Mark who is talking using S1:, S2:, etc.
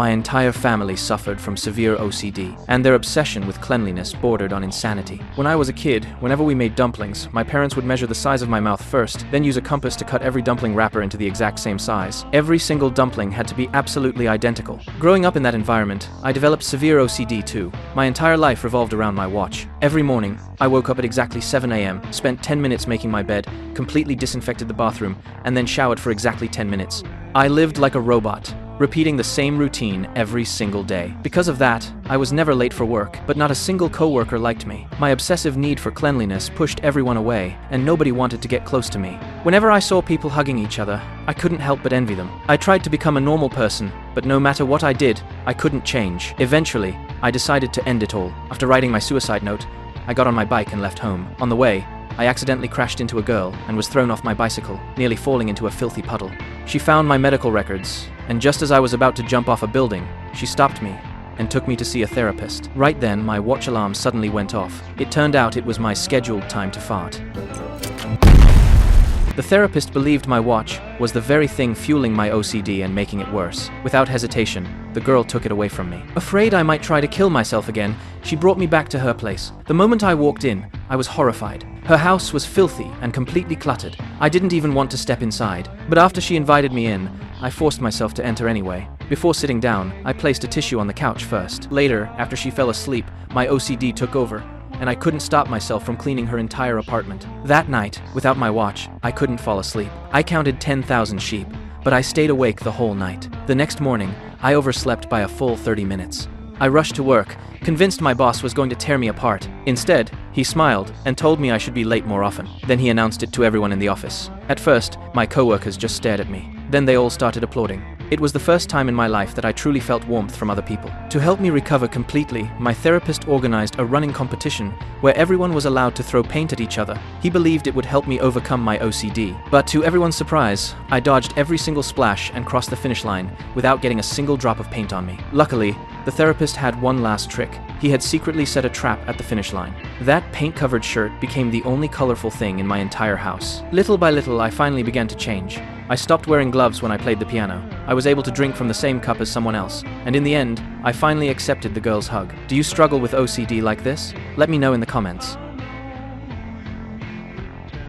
S1: My entire family suffered from severe OCD, and their obsession with cleanliness bordered on insanity. When I was a kid, whenever we made dumplings, my parents would measure the size of my mouth first, then use a compass to cut every dumpling wrapper into the exact same size. Every single dumpling had to be absolutely identical. Growing up in that environment, I developed severe OCD too. My entire life revolved around my watch. Every morning, I woke up at exactly 7 a.m., spent 10 minutes making my bed, completely disinfected the bathroom, and then showered for exactly 10 minutes. I lived like a robot, repeating the same routine every single day. Because of that, I was never late for work, but not a single coworker liked me. My obsessive need for cleanliness pushed everyone away, and nobody wanted to get close to me. Whenever I saw people hugging each other, I couldn't help but envy them. I tried to become a normal person, but no matter what I did, I couldn't change. Eventually, I decided to end it all. After writing my suicide note, I got on my bike and left home. On the way, I accidentally crashed into a girl and was thrown off my bicycle, nearly falling into a filthy puddle. She found my medical records, and just as I was about to jump off a building, she stopped me and took me to see a therapist. Right then, my watch alarm suddenly went off. It turned out it was my scheduled time to fart. The therapist believed my watch was the very thing fueling my OCD and making it worse. Without hesitation, the girl took it away from me. Afraid I might try to kill myself again, she brought me back to her place. The moment I walked in, I was horrified. Her house was filthy and completely cluttered. I didn't even want to step inside. But after she invited me in, I forced myself to enter anyway. Before sitting down, I placed a tissue on the couch first. Later, after she fell asleep, my OCD took over, and I couldn't stop myself from cleaning her entire apartment. That night, without my watch, I couldn't fall asleep. I counted 10,000 sheep, but I stayed awake the whole night. The next morning, I overslept by a full 30 minutes. I rushed to work, convinced my boss was going to tear me apart. Instead, he smiled and told me I should be late more often. Then he announced it to everyone in the office. At first, my coworkers just stared at me. Then they all started applauding. It was the first time in my life that I truly felt warmth from other people. To help me recover completely, my therapist organized a running competition where everyone was allowed to throw paint at each other. He believed it would help me overcome my OCD. But to everyone's surprise, I dodged every single splash and crossed the finish line without getting a single drop of paint on me. Luckily, the therapist had one last trick. He had secretly set a trap at the finish line. That paint-covered shirt became the only colorful thing in my entire house. Little by little, I finally began to change. I stopped wearing gloves when I played the piano. I was able to drink from the same cup as someone else. And in the end, I finally accepted the girl's hug. Do you struggle with OCD like this? Let me know in the comments.